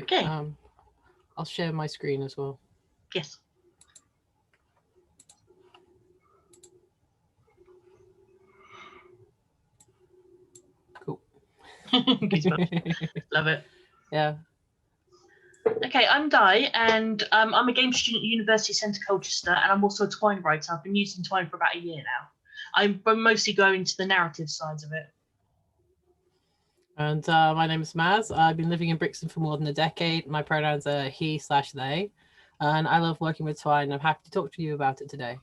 Okay. I'll share my screen as well. Yes. Cool. Good stuff. Love it. Yeah. Okay, I'm Di, and I'm a game student at University Centre Colchester, and I'm also a Twine writer. I've been using Twine for about a year now. I'm mostly going to the narrative sides of it. And my name is Maz. I've been living in Brixton for more than a decade. My pronouns are he/they, and I love working with Twine. I'm happy to talk to you about it today.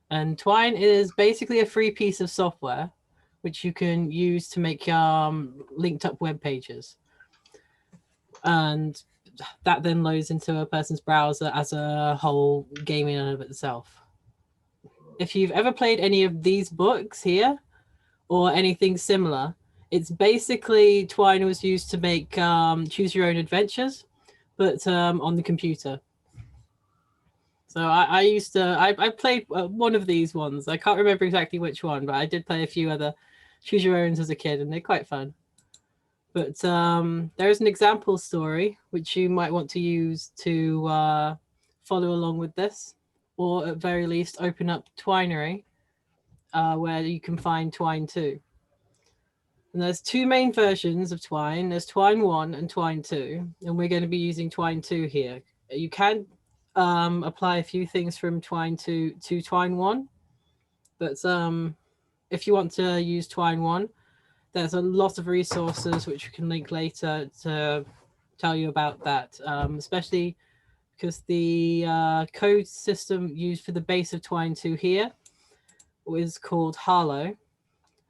And Twine is basically a free piece of software which you can use to make linked up web pages. And that then loads into a person's browser as a whole game in and of itself. If you've ever played any of these books here or anything similar, it's basically Twine was used to make choose your own adventures, but on the computer. So I played one of these ones. I can't remember exactly which one, but I did play a few other choose your owns as a kid, and they're quite fun. But there is an example story which you might want to use to follow along with this, or at very least open up Twinery, where you can find Twine 2. And there's two main versions of Twine. There's Twine 1 and Twine 2, and we're going to be using Twine 2 here. You can apply a few things from Twine 2 to Twine 1, but if you want to use Twine 1, there's a lot of resources which we can link later to tell you about that, especially because the code system used for the base of Twine 2 here is called Harlow.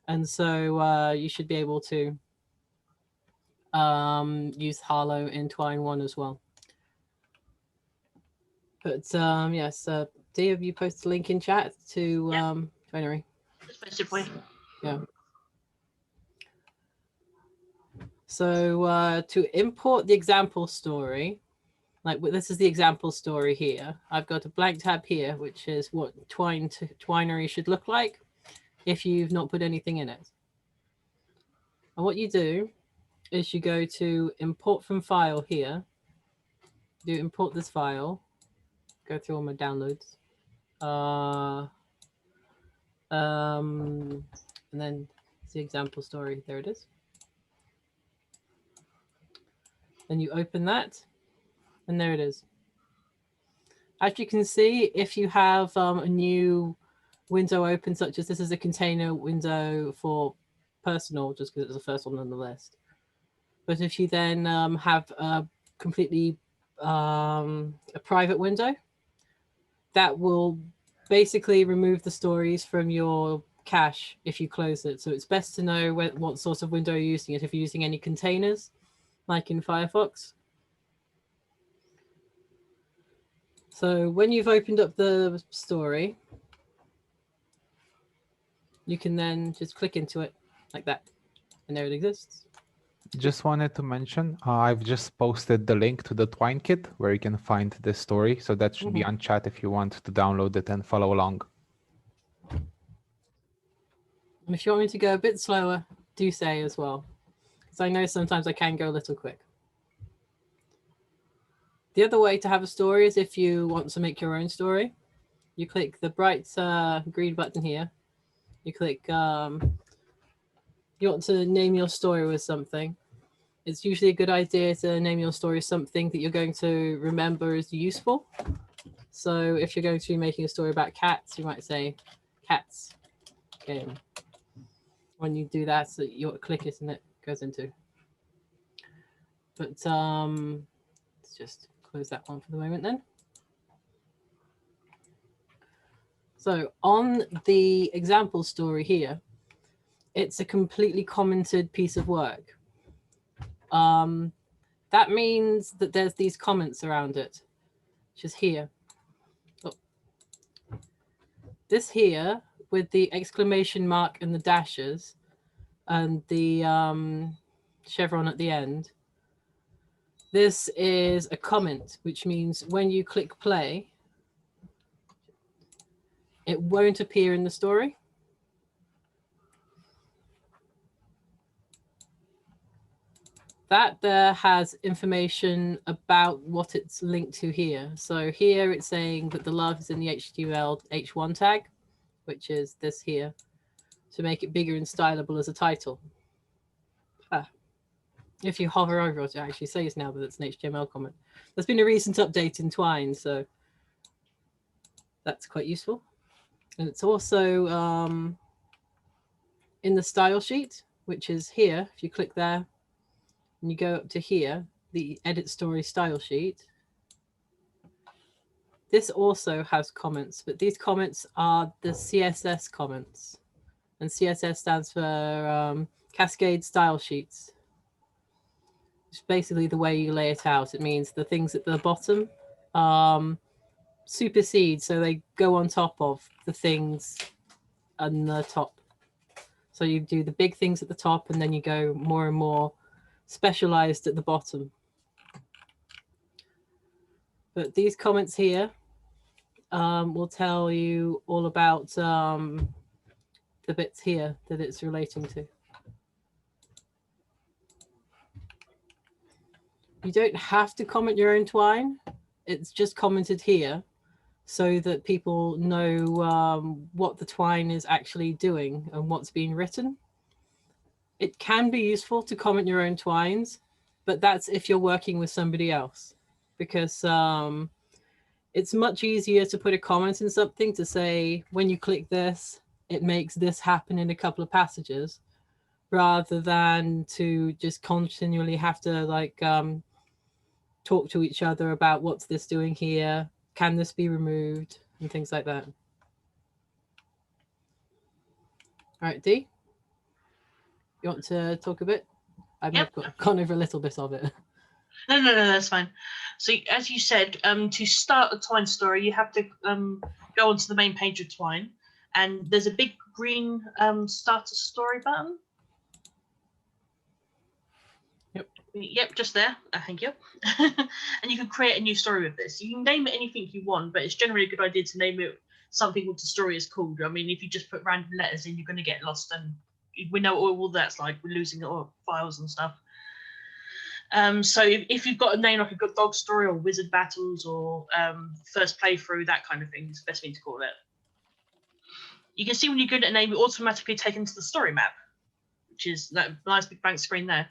And so you should be able to use Harlow in Twine 1 as well. But yes, Dee, have you posted a link in chat to Twinery? Just posted for you. Yeah. So to import the example story, like this is the example story here. I've got a blank tab here, which is what Twinery should look like if you've not put anything in it. And what you do is you go to import from file here. You import this file, go through all my downloads. And then it's the example story. There it is. Then you open that, and there it is. As you can see, if you have a new window open, such as this is a container window for personal, just because it's the first one on the list. But if you then have a completely a private window, that will basically remove the stories from your cache if you close it. So it's best to know what sort of window you're using it. If you're using any containers, like in Firefox. So when you've opened up the story, you can then just click into it like that, and there it exists. Just wanted to mention, I've just posted the link to the Twine kit where you can find this story. So that should be on chat if you want to download it and follow along. And if you want me to go a bit slower, do say as well, because I know sometimes I can go a little quick. The other way to have a story is if you want to make your own story. You click the bright green button here. You click, you want to name your story with something. It's usually a good idea to name your story something that you're going to remember is useful. So if you're going to be making a story about cats, you might say cats game. When you do that, so you click it and it goes into. But let's just close that one for the moment then. So on the example story here, it's a completely commented piece of work. That means that there's these comments around it, which is here. Oh. This here with the exclamation mark and the dashes and the chevron at the end. This is a comment, which means when you click play, it won't appear in the story. That there has information about what it's linked to here. So here it's saying that the love is in the HTML h1 tag, which is this here, to make it bigger and stylable as a title. If you hover over it, it actually says now that it's an HTML comment. There's been a recent update in Twine, so that's quite useful. And it's also in the style sheet, which is here. If you click there and you go up to here, the edit story style sheet. This also has comments, but these comments are the CSS comments. And CSS stands for Cascade Style Sheets. It's basically the way you lay it out. It means the things at the bottom supersede, so they go on top of the things on the top. So you do the big things at the top, and then you go more and more specialized at the bottom. But these comments here will tell you all about the bits here that it's relating to. You don't have to comment your own Twine. It's just commented here so that people know what the Twine is actually doing and what's being written. It can be useful to comment your own Twines, but that's if you're working with somebody else, because it's much easier to put a comment in something to say, when you click this, it makes this happen in a couple of passages, rather than to just continually have to like talk to each other about what's this doing here, can this be removed, and things like that. All right, Dee, you want to talk a bit? I've gone over a little bit of it. No, that's fine. So as you said, to start a Twine story, you have to go onto the main page of Twine, and there's a big green start a story button. Yep, just there. Thank you. And you can create a new story with this. You can name it anything you want, but it's generally a good idea to name it something what the story is called. I mean, if you just put random letters in, you're going to get lost, and we know all that's like. We're losing all files and stuff. So if you've got a name like a good dog story or wizard battles or first playthrough, that kind of thing is the best thing to call it. You can see when you're good at a name, you're automatically taken to the story map, which is that nice big blank screen there.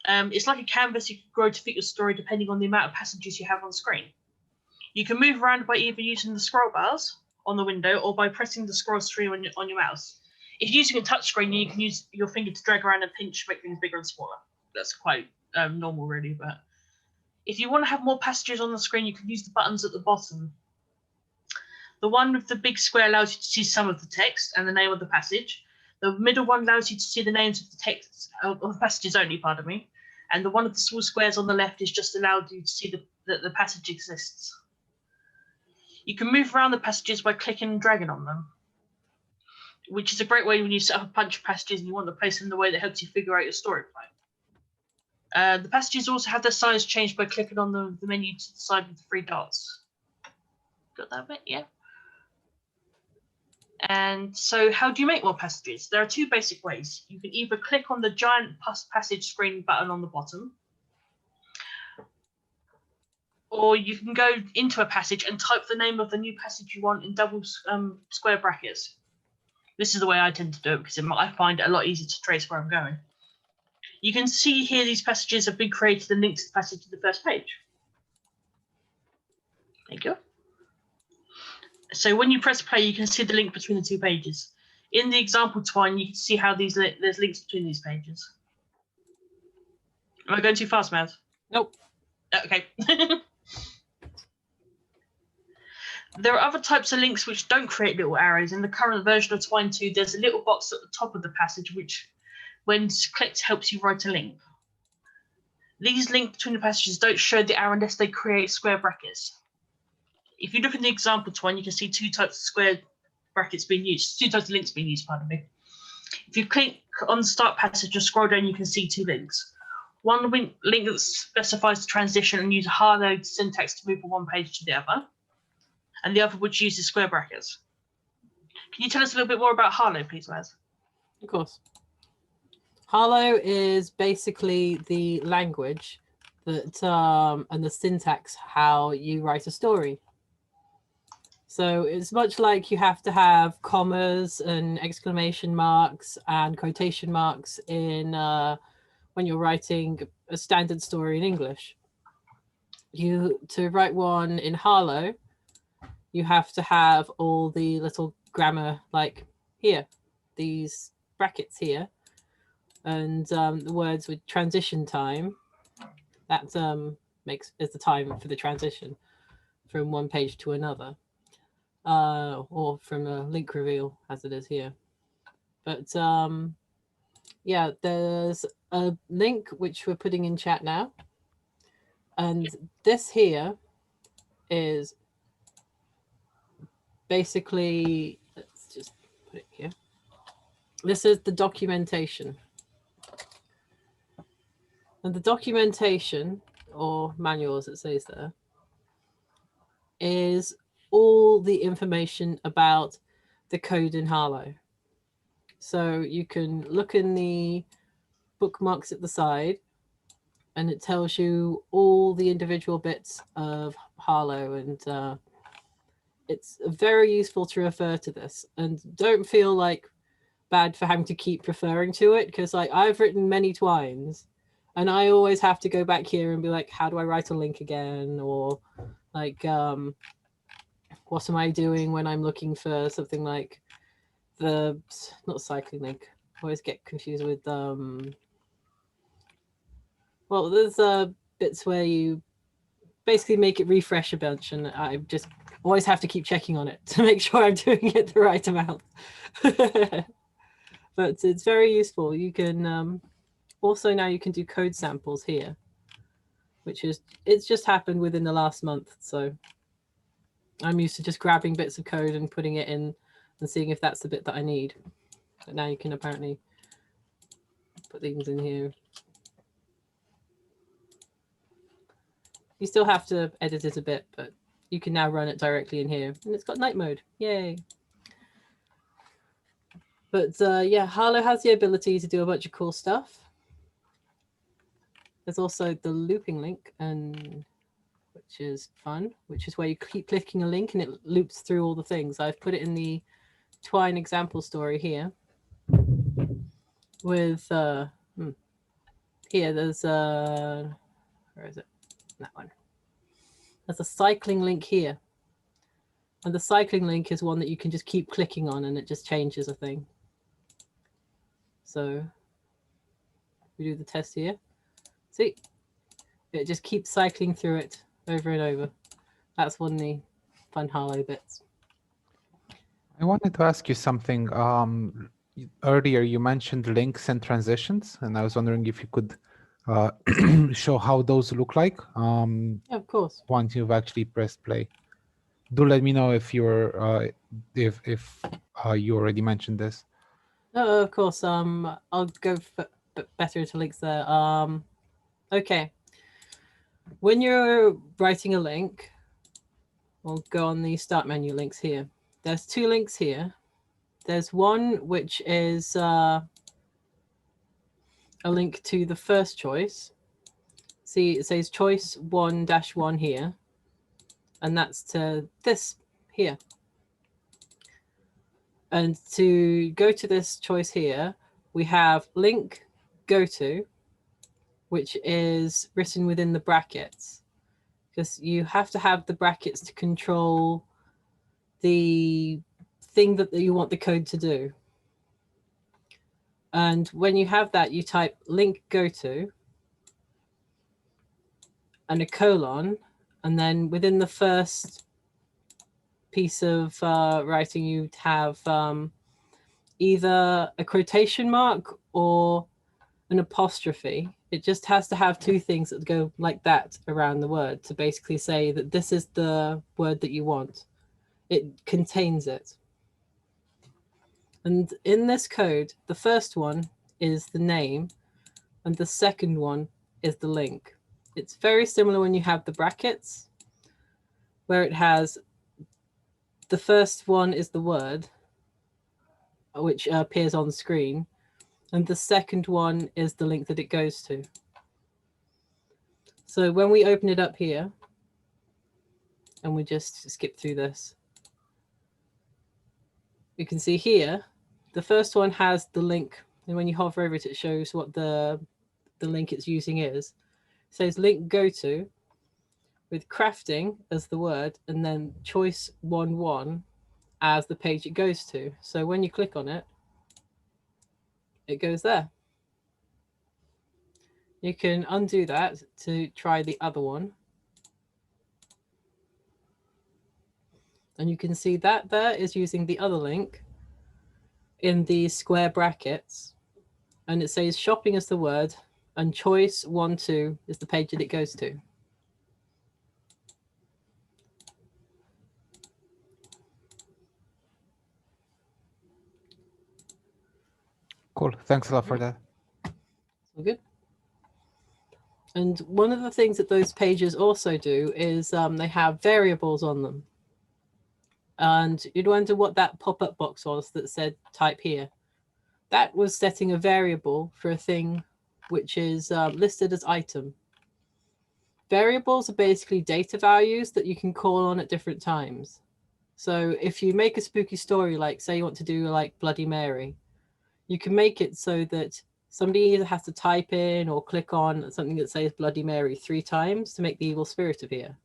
It's like a canvas you can grow to fit your story depending on the amount of passages you have on screen. You can move around by either using the scroll bars on the window or by pressing the scroll tree on your mouse. If you're using a touch screen, you can use your finger to drag around and pinch to make things bigger and smaller. That's quite normal, really. But if you want to have more passages on the screen, you can use the buttons at the bottom. The one with the big square allows you to see some of the text and the name of the passage. The middle one allows you to see the names of the text of the passages only, pardon me. And the one with the small squares on the left is just allowed you to see that the passage exists. You can move around the passages by clicking and dragging on them, which is a great way when you set up a bunch of passages and you want to place them in the way that helps you figure out your story plan. The passages also have their size changed by clicking on the menu to the side with the 3 dots. Got that bit? Yeah. And so how do you make more passages? There are 2 basic ways. You can either click on the giant passage screen button on the bottom, or you can go into a passage and type the name of the new passage you want in double square brackets. This is the way I tend to do it because I find it a lot easier to trace where I'm going. You can see here these passages have been created and linked to the passage to the first page. Thank you. So when you press play, you can see the link between the 2 pages. In the example Twine, you can see how there's links between these pages. Am I going too fast, Matt? Nope. Okay. There are other types of links which don't create little arrows. In the current version of Twine 2, there's a little box at the top of the passage which, when clicked, helps you write a link. These links between the passages don't show the arrow unless they create square brackets. If you look at the example Twine, you can see 2 types of square brackets being used, 2 types of links being used, pardon me. If you click on the start passage and scroll down, you can see 2 links. One link that specifies the transition and uses hard-coded syntax to move from one page to the other, and the other which uses square brackets. Can you tell us a little bit more about Harlow, please, Waz? Of course. Harlow is basically the language that and the syntax how you write a story. So it's much like you have to have commas and exclamation marks and quotation marks in when you're writing a standard story in English. To write one in Harlow, you have to have all the little grammar, like here, these brackets here, and the words with transition time. That is the time for the transition from one page to another, or from a link reveal as it is here. But yeah, there's a link which we're putting in chat now, and this here is basically, let's just put it here. This is the documentation. And the documentation, or manual as it says there, is all the information about the code in Harlow. So you can look in the bookmarks at the side, and it tells you all the individual bits of Harlow, and it's very useful to refer to this. And don't feel like bad for having to keep referring to it, because like I've written many Twines, and I always have to go back here and be like, how do I write a link again? Or like, what am I doing when I'm looking for something like the, not cycling link. I always get confused with, well, there's bits where you basically make it refresh a bunch, and I just always have to keep checking on it to make sure I'm doing it the right amount. But it's very useful. You can also now you can do code samples here, which is, it's just happened within the last month. So I'm used to just grabbing bits of code and putting it in and seeing if that's the bit that I need. But now you can apparently put things in here. You still have to edit it a bit, but you can now run it directly in here. And it's got night mode. Yay. But yeah, Harlow has the ability to do a bunch of cool stuff. There's also the looping link, and which is fun, which is where you keep clicking a link and it loops through all the things. I've put it in the Twine example story here. With here, there's where is it? That one. There's a cycling link here. And the cycling link is one that you can just keep clicking on and it just changes a thing. So we do the test here. See, it just keeps cycling through it over and over. That's one of the fun Harlow bits. I wanted to ask you something. Earlier you mentioned links and transitions, and I was wondering if you could show how those look like. Yeah, of course. Once you've actually pressed play. Do let me know if you're if you already mentioned this. Oh, of course. I'll go better into links there. Okay. When you're writing a link, we'll go on the start menu links here. There's two links here. There's one which is a link to the first choice. See, it says choice 1-1 here. And that's to this here. And to go to this choice here, we have link go to, which is written within the brackets, because you have to have the brackets to control the thing that you want the code to do. And when you have that, you type link go to and a colon, and then within the first piece of writing, you'd have either a quotation mark or an apostrophe. It just has to have two things that go like that around the word to basically say that this is the word that you want. It contains it. And in this code, the first one is the name and the second one is the link. It's very similar when you have the brackets, where it has the first one is the word, which appears on screen. And the second one is the link that it goes to. So when we open it up here, and we just skip through this, you can see here, the first one has the link. And when you hover over it, it shows what the link it's using is. It says link go to with crafting as the word, and then choice 1.1 as the page it goes to. So when you click on it, it goes there. You can undo that to try the other one. And you can see that there is using the other link in the square brackets. And it says shopping as the word, and choice 1.2 is the page that it goes to. Cool. Thanks a lot for that. All good. And one of the things that those pages also do is they have variables on them. And you'd wonder what that pop-up box was that said type here. That was setting a variable for a thing which is listed as item. Variables are basically data values that you can call on at different times. So if you make a spooky story, like say you want to do like Bloody Mary, you can make it so that somebody either has to type in or click on something that says Bloody Mary 3 times to make the evil spirit appear.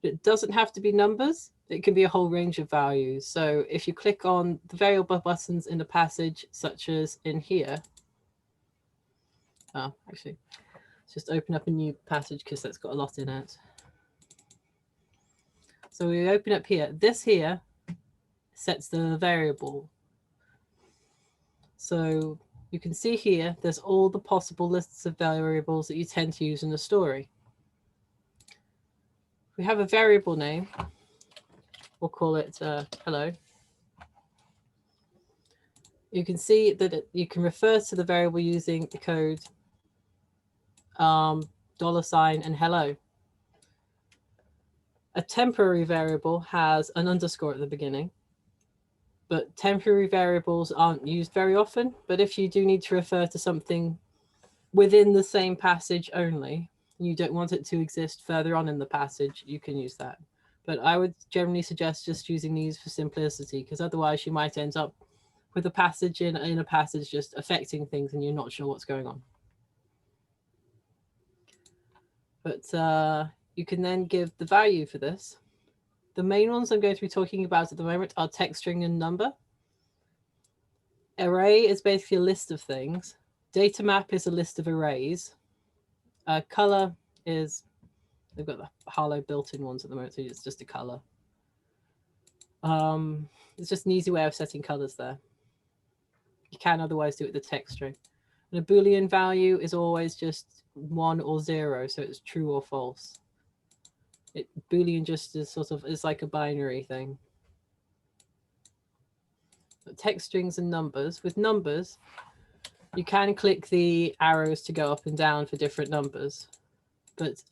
It doesn't have to be numbers. It can be a whole range of values. So if you click on the variable buttons in the passage, such as in here, actually, let's just open up a new passage because that's got a lot in it. So we open up here. This here sets the variable. So you can see here, there's all the possible lists of variables that you tend to use in a story. We have a variable name. We'll call it hello. You can see that you can refer to the variable using the code $, and hello. A temporary variable has an underscore at the beginning, but temporary variables aren't used very often. But if you do need to refer to something within the same passage only, you don't want it to exist further on in the passage, you can use that. But I would generally suggest just using these for simplicity, because otherwise you might end up with a passage in a passage just affecting things and you're not sure what's going on. But you can then give the value for this. The main ones I'm going to be talking about at the moment are text string and number. Array is basically a list of things. Data map is a list of arrays. Color is, they've got the Harlow built-in ones at the moment, so it's just a color. It's just an easy way of setting colors there. You can otherwise do it with the text string. And a Boolean value is always just 1 or 0, so it's true or false. Boolean just is sort of, it's like a binary thing. But text strings and numbers. With numbers, you can click the arrows to go up and down for different numbers. But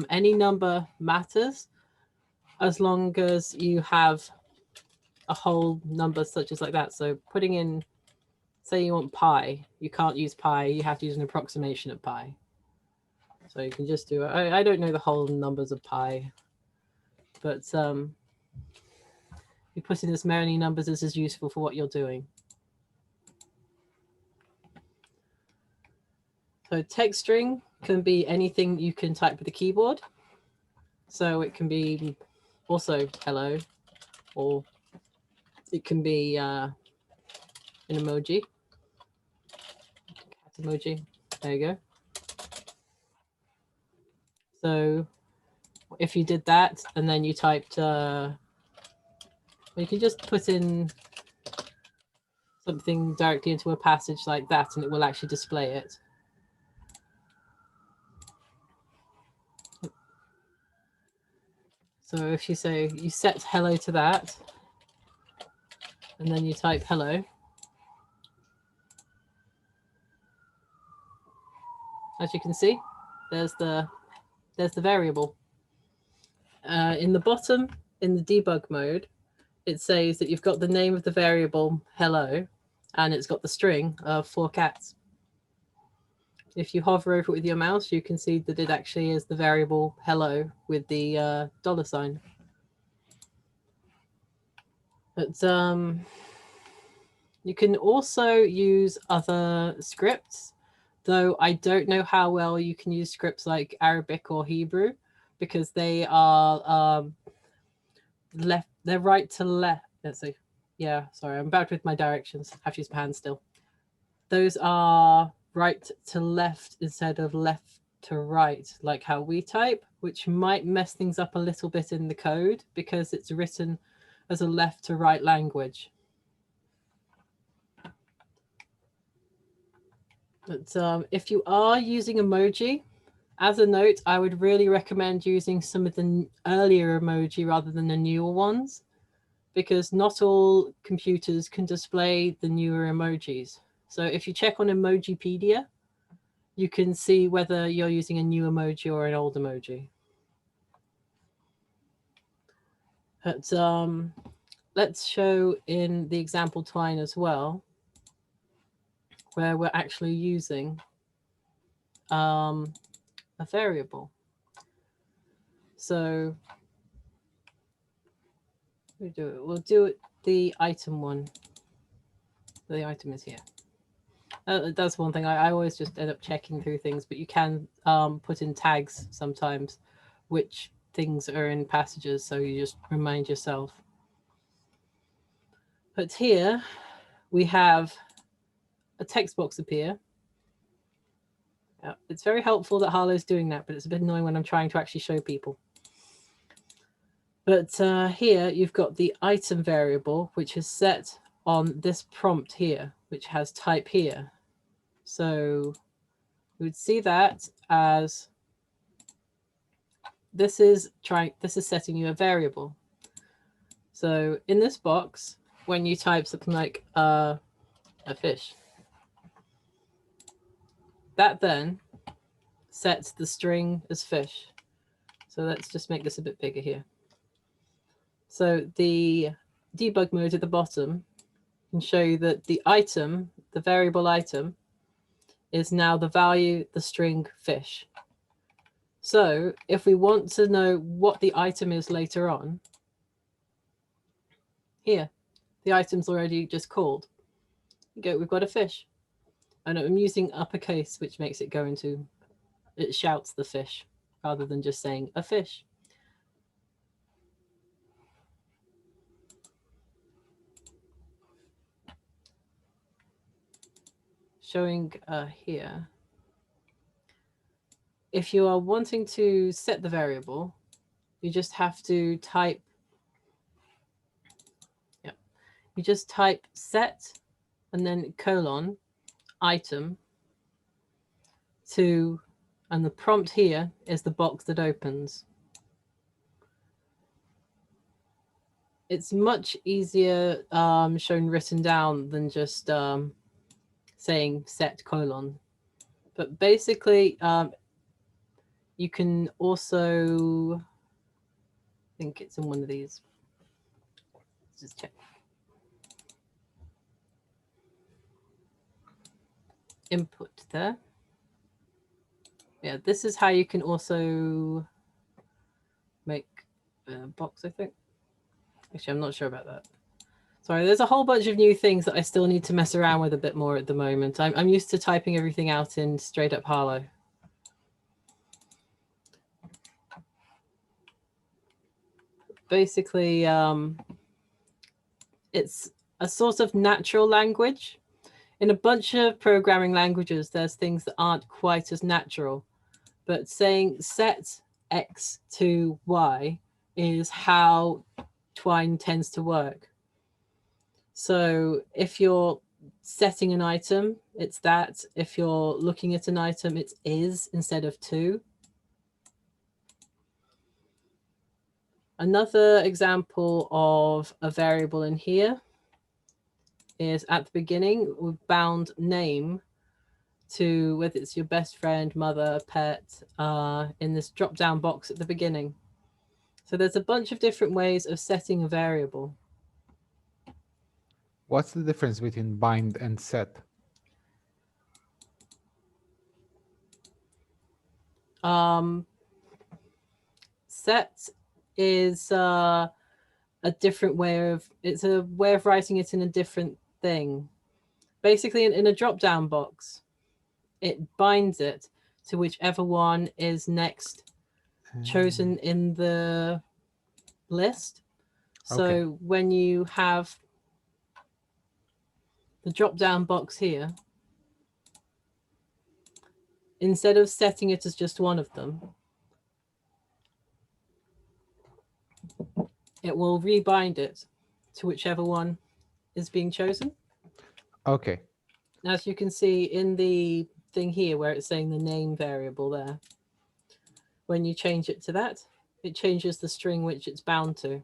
any number matters as long as you have a whole number such as like that. So putting in, say you want pi, you can't use pi, you have to use an approximation of pi. So you can just do, I don't know the whole numbers of pi, but you put in as many numbers as is useful for what you're doing. So text string can be anything you can type with the keyboard. So it can be also hello, or it can be an emoji. Cat emoji. There you go. So if you did that and then you typed, you can just put in something directly into a passage like that and it will actually display it. So if you say you set hello to that and then you type hello, as you can see, there's the variable. In the bottom, in the debug mode, it says that you've got the name of the variable hello, and it's got the string of 4 cats. If you hover over it with your mouse, you can see that it actually is the variable hello with the $sign. But you can also use other scripts, though I don't know how well you can use scripts like Arabic or Hebrew, because they are left, they're right to left. Let's see. Yeah, sorry, I'm bad with my directions. I have to use my hand still. Those are right to left instead of left to right, like how we type, which might mess things up a little bit in the code because it's written as a left to right language. But if you are using emoji, as a note, I would really recommend using some of the earlier emoji rather than the newer ones, because not all computers can display the newer emojis. So if you check on Emojipedia, you can see whether you're using a new emoji or an old emoji. But let's show in the example Twine as well, where we're actually using a variable. So we'll do it the item one. The item is here. That's one thing. I always just end up checking through things, but you can put in tags sometimes, which things are in passages, so you just remind yourself. But here we have a text box appear. It's very helpful that Harlow's doing that, but it's a bit annoying when I'm trying to actually show people. But here you've got the item variable, which is set on this prompt here, which has type here. So we would see that as this is setting you a variable. So in this box, when you type something like a fish, that then sets the string as fish. So let's just make this a bit bigger here. So the debug mode at the bottom can show you that the item, the variable item, is now the value, the string fish. So if we want to know what the item is later on, here, the item's already just called. We've got a fish. And I'm using uppercase, which makes it go into, it shouts the fish rather than just saying a fish. Showing here, if you are wanting to set the variable, you just have to type, you just type set and then colon item to, and the prompt here is the box that opens. It's much easier shown written down than just saying set colon. But basically, you can also, I think it's in one of these. Let's just check. Input there. Yeah, this is how you can also make a box, I think. Actually, I'm not sure about that. Sorry, there's a whole bunch of new things that I still need to mess around with a bit more at the moment. I'm used to typing everything out in straight up Harlow. Basically, it's a sort of natural language. In a bunch of programming languages, there's things that aren't quite as natural, but saying set X to Y is how Twine tends to work. So if you're setting an item, it's that. If you're looking at an item, it's is instead of to. Another example of a variable in here is at the beginning, we've bound name to whether it's your best friend, mother, pet, in this drop-down box at the beginning. So there's a bunch of different ways of setting a variable. What's the difference between bind and set? Set is a different way of, it's a way of writing it in a different thing. Basically, in a drop-down box, it binds it to whichever one is next chosen in the list. So Okay. when you have the drop-down box here, instead of setting it as just one of them, it will rebind it to whichever one is being chosen. Okay. As you can see in the thing here where it's saying the name variable there, when you change it to that, it changes the string which it's bound to.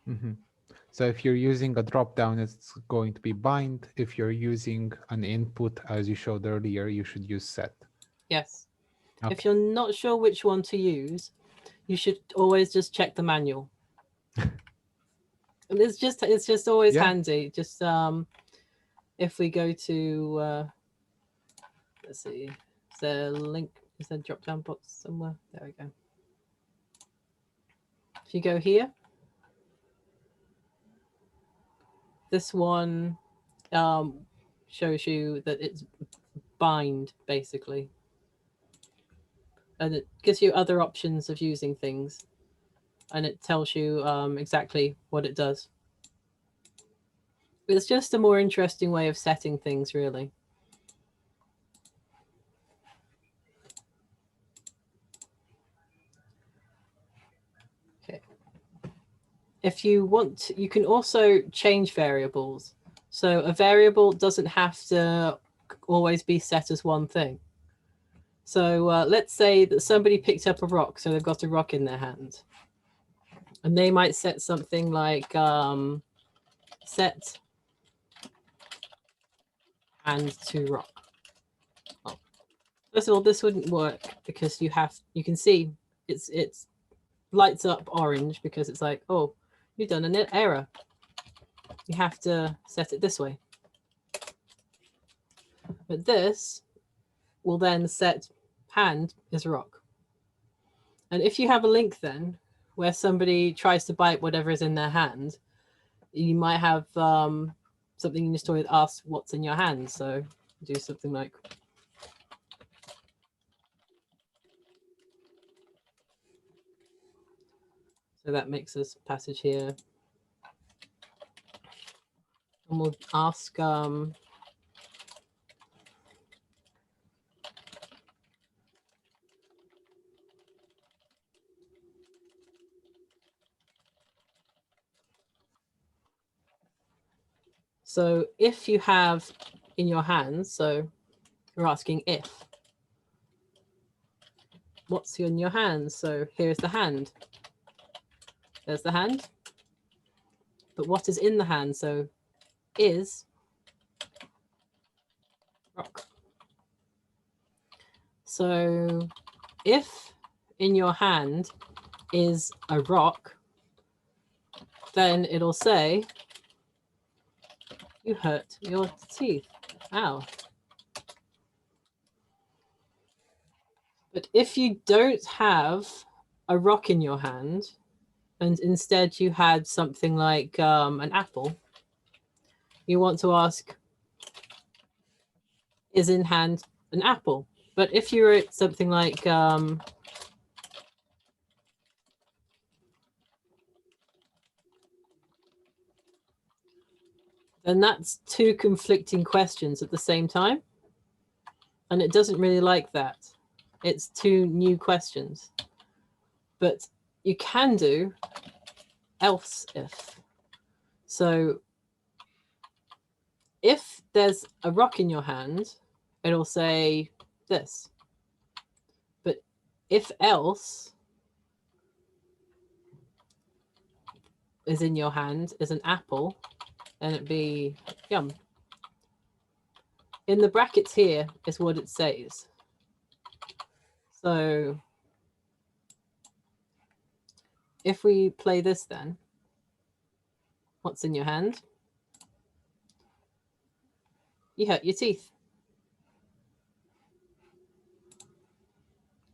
Mm-hmm. So if you're using a drop-down, it's going to be bind. If you're using an input, as you showed earlier, you should use set. Yes. Okay. If you're not sure which one to use, you should always just check the manual. It's just always handy. Just if we go to let's see, is there a link? Is there a drop-down box somewhere? There we go. If you go here, this one shows you that it's bind, basically. And it gives you other options of using things. And it tells you exactly what it does. It's just a more interesting way of setting things, really. Okay. If you want, you can also change variables. So a variable doesn't have to always be set as one thing. So let's say that somebody picked up a rock, so they've got a rock in their hand. And they might set something like set hand to rock. Oh. First of all, this wouldn't work because you can see it's lights up orange because it's like, oh, you've done an error. You have to set it this way. But this will then set hand is rock. And if you have a link then where somebody tries to bite whatever is in their hand, you might have something in your story that asks what's in your hand. So do something like, so that makes this passage here. And we'll ask so if you have in your hands, so you're asking if, what's in your hands? So here's the hand. There's the hand. But what is in the hand? So is rock. So if in your hand is a rock, then it'll say, you hurt your teeth. Ow. But if you don't have a rock in your hand, and instead you had something like an apple, you want to ask, is in hand an apple? But if you wrote something like then that's two conflicting questions at the same time. And it doesn't really like that. It's two new questions. But you can do else if. So if there's a rock in your hand, it'll say this. But if else is in your hand is an apple, then it'd be yum. In the brackets here is what it says. So if we play this then, What's in your hand? You hurt your teeth.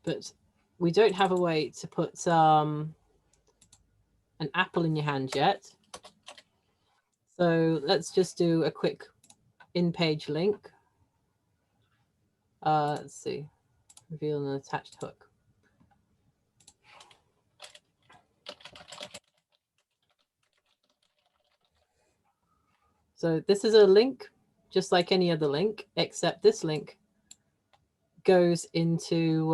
But we don't have a way to put an apple in your hand yet. So let's just do a quick in-page link. Let's see, reveal an attached hook. So this is a link, just like any other link, except this link goes into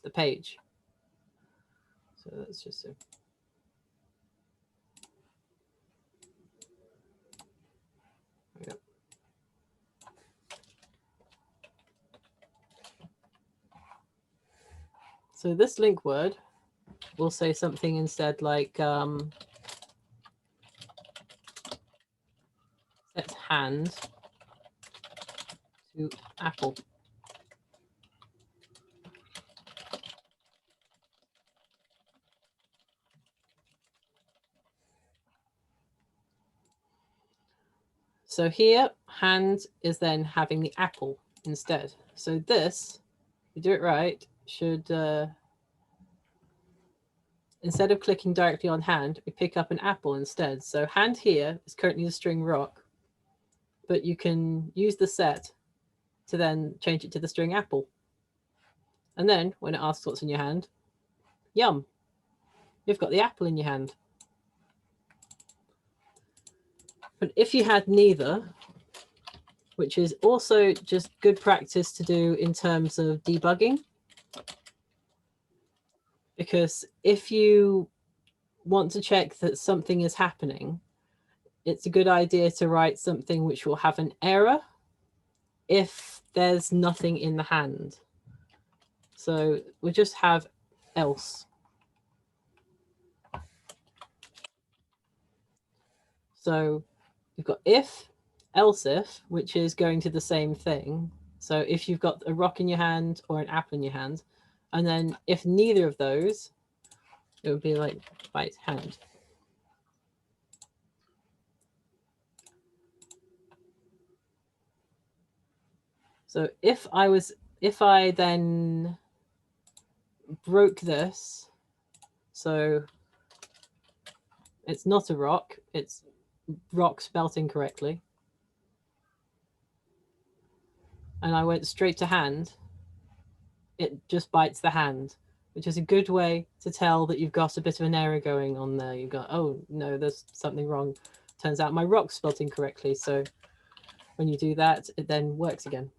the page. So let's just see. Yep. So this link word will say something instead like set hand to apple. So here, hand is then having the apple instead. So this, if you do it right, should, instead of clicking directly on hand, we pick up an apple instead. So hand here is currently the string rock, but you can use the set to then change it to the string apple. And then when it asks what's in your hand, yum, you've got the apple in your hand. But if you had neither, which is also just good practice to do in terms of debugging, because if you want to check that something is happening, it's a good idea to write something which will have an error if there's nothing in the hand. So we'll just have else. So you've got if, else if, which is going to the same thing. So if you've got a rock in your hand or an apple in your hand, and then if neither of those, it would be like bite hand. So if I then broke this, so it's not a rock, it's rock spelt incorrectly, and I went straight to hand, it just bites the hand, which is a good way to tell that you've got a bit of an error going on there. You've got, oh no, there's something wrong. Turns out my rock's spelt incorrectly. So when you do that, it then works again.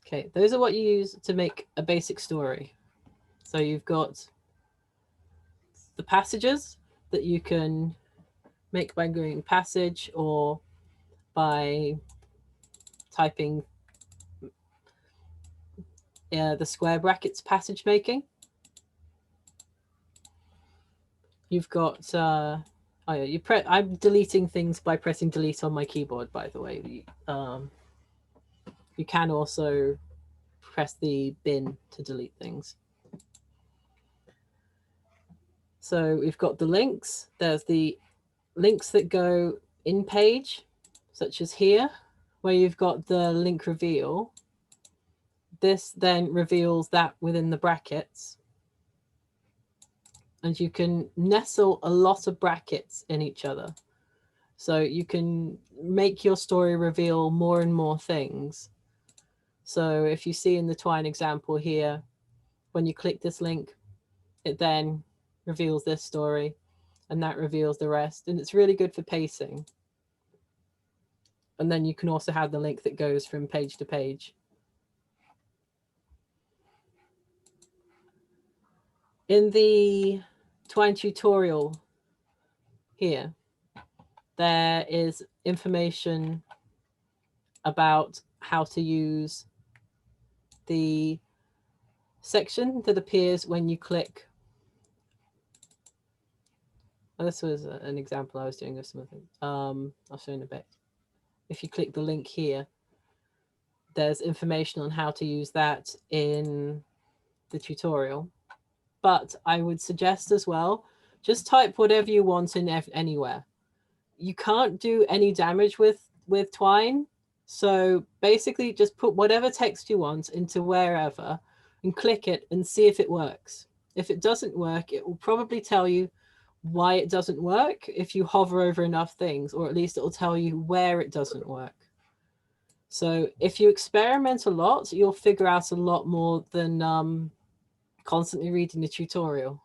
Okay, those are what you use to make a basic story. So you've got the passages that you can make by going passage or by typing the square brackets passage making. You've got, oh yeah, I'm deleting things by pressing delete on my keyboard, by the way. You can also press the bin to delete things. So we've got the links. There's the links that go in page, such as here, where you've got the link reveal. This then reveals that within the brackets. And you can nestle a lot of brackets in each other. So you can make your story reveal more and more things. So if you see in the Twine example here, when you click this link, it then reveals this story and that reveals the rest. And it's really good for pacing. And then you can also have the link that goes from page to page. In the Twine tutorial here, there is information about how to use the section that appears when you click. Oh, this was an example I was doing of something. I'll show in a bit. If you click the link here, there's information on how to use that in the tutorial. but I would suggest as well, just type whatever you want in anywhere. You can't do any damage with Twine. So basically just put whatever text you want into wherever and click it and see if it works. If it doesn't work, it will probably tell you why it doesn't work if you hover over enough things, or at least it will tell you where it doesn't work. So if you experiment a lot, you'll figure out a lot more than constantly reading the tutorial.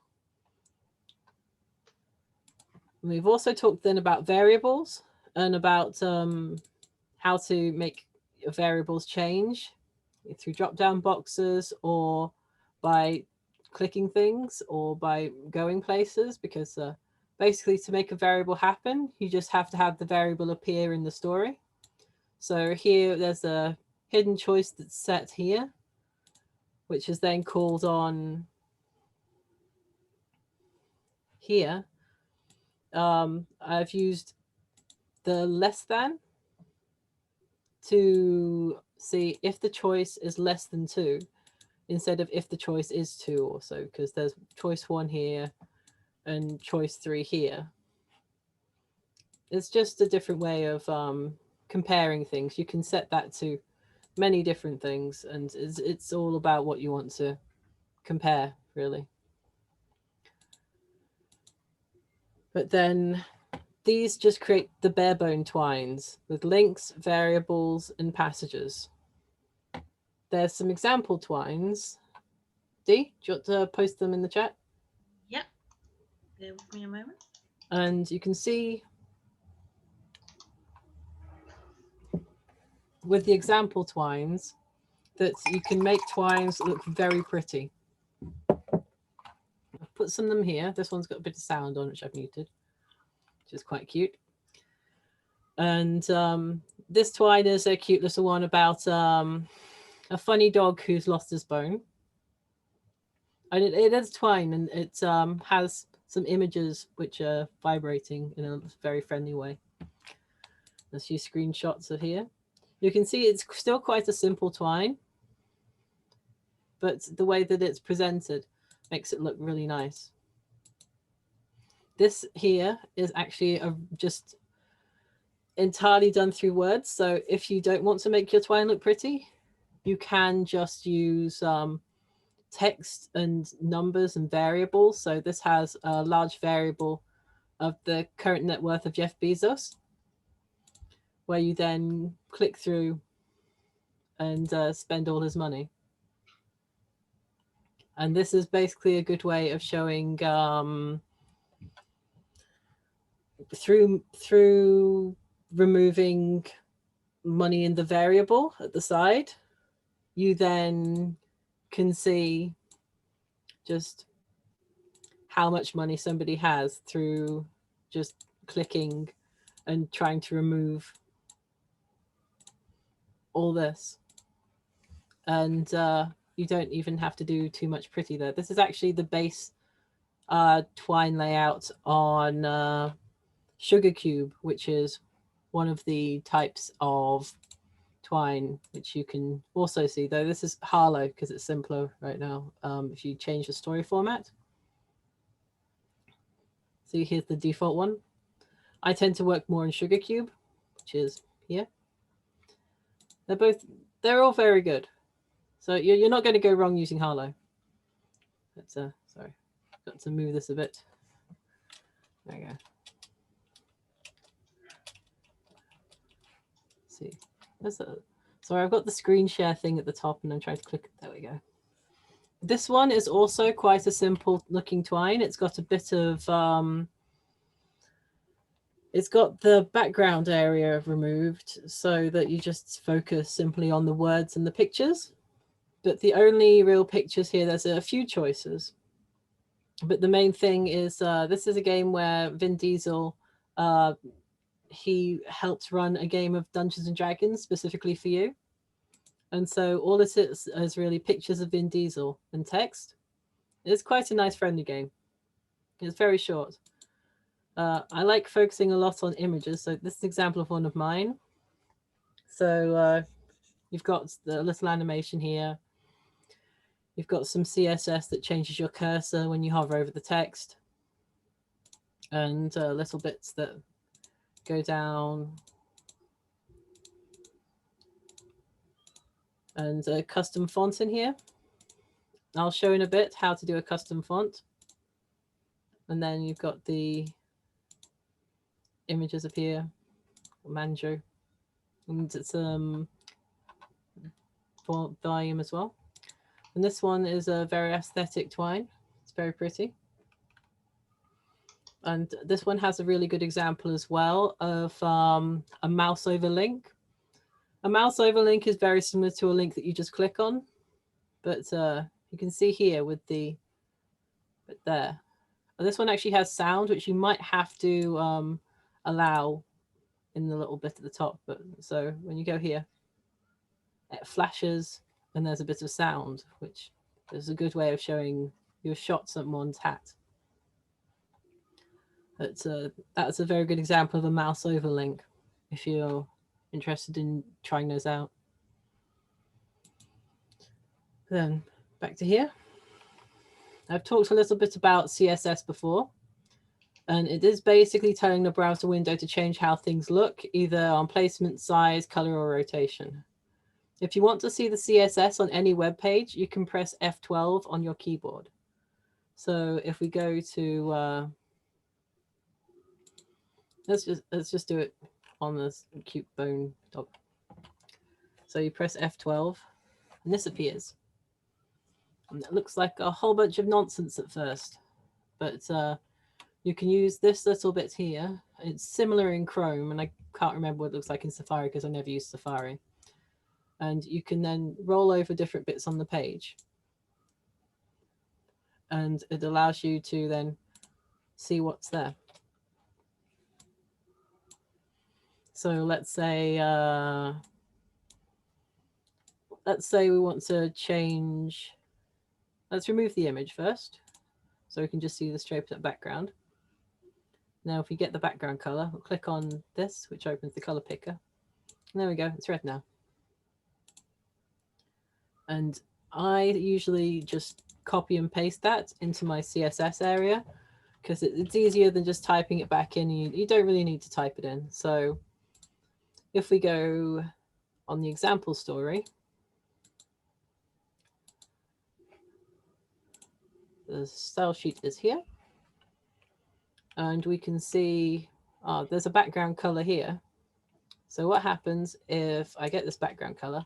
We've also talked then about variables and about how to make variables change through drop-down boxes or by clicking things or by going places, because basically to make a variable happen, you just have to have the variable appear in the story. So here there's a hidden choice that's set here, which is then called on here. I've used the less than to see if the choice is less than 2 instead of if the choice is 2 also, because there's choice 1 here and choice 3 here. It's just a different way of comparing things. You can set that to many different things, and it's all about what you want to compare, really. But then these just create the bare bone twines with links, variables, and passages. There's some example twines. Dee, do you want to post them in the chat? Yep. Bear with me a moment. And you can see with the example twines that you can make twines look very pretty. I've put some of them here. This one's got a bit of sound on, which I've muted, which is quite cute. And this twine is a cute little one about a funny dog who's lost his bone. And it is twine, and it has some images which are vibrating in a very friendly way. There's a few screenshots of here. You can see it's still quite a simple twine, but the way that it's presented makes it look really nice. This here is actually just entirely done through words. So if you don't want to make your twine look pretty, you can just use text and numbers and variables. So this has a large variable of the current net worth of Jeff Bezos, where you then click through and spend all his money. And this is basically a good way of showing through removing money in the variable at the side, you then can see just how much money somebody has through just clicking and trying to remove all this. And you don't even have to do too much pretty there. This is actually the base twine layout on Sugar Cube, which is one of the types of twine which you can also see, though this is Harlow because it's simpler right now. If you change the story format, so here's the default one. I tend to work more in Sugar Cube, which is here. They're all very good, so you're not going to go wrong using Harlow. But sorry, got to move this a bit. There you go. See, sorry, I've got the screen share thing at the top and I'm trying to click. There we go. This one is also quite a simple looking twine. It's got a bit of it's got the background area removed so that you just focus simply on the words and the pictures. But the only real pictures here, there's a few choices. But the main thing is this is a game where Vin Diesel he helped run a game of Dungeons and Dragons specifically for you. And so all it is really pictures of Vin Diesel and text. It's quite a nice friendly game. It's very short. I like focusing a lot on images. So this is an example of one of mine. So you've got the little animation here. You've got some CSS that changes your cursor when you hover over the text, and little bits that go down, and a custom font in here. I'll show in a bit how to do a custom font. And then you've got the images up here, Manjo, and some volume as well. And this one is a very aesthetic twine. It's very pretty. And this one has a really good example as well of a mouse over link. A mouse over link is very similar to a link that you just click on, but you can see here with the, but there. And this one actually has sound, which you might have to allow in the little bit at the top. But so when you go here, it flashes and there's a bit of sound, which is a good way of showing your shot someone's hat. That's a very good example of a mouse over link if you're interested in trying those out. Then back to here. I've talked a little bit about CSS before, and it is basically telling the browser window to change how things look, either on placement, size, color, or rotation. If you want to see the CSS on any web page, you can press F12 on your keyboard. So if we go to, let's just do it on this cute bone dog. So you press F12 and this appears. And it looks like a whole bunch of nonsense at first, but you can use this little bit here. It's similar in Chrome, and I can't remember what it looks like in Safari because I never used Safari. And you can then roll over different bits on the page. And it allows you to then see what's there. So let's say we want to change, let's remove the image first. So we can just see the straight up background. Now, if we get the background color, we'll click on this, which opens the color picker. And there we go, it's red now. And I usually just copy and paste that into my CSS area because it's easier than just typing it back in. You don't really need to type it in. So if we go on the example story, the style sheet is here. And we can see there's a background color here. So what happens if I get this background color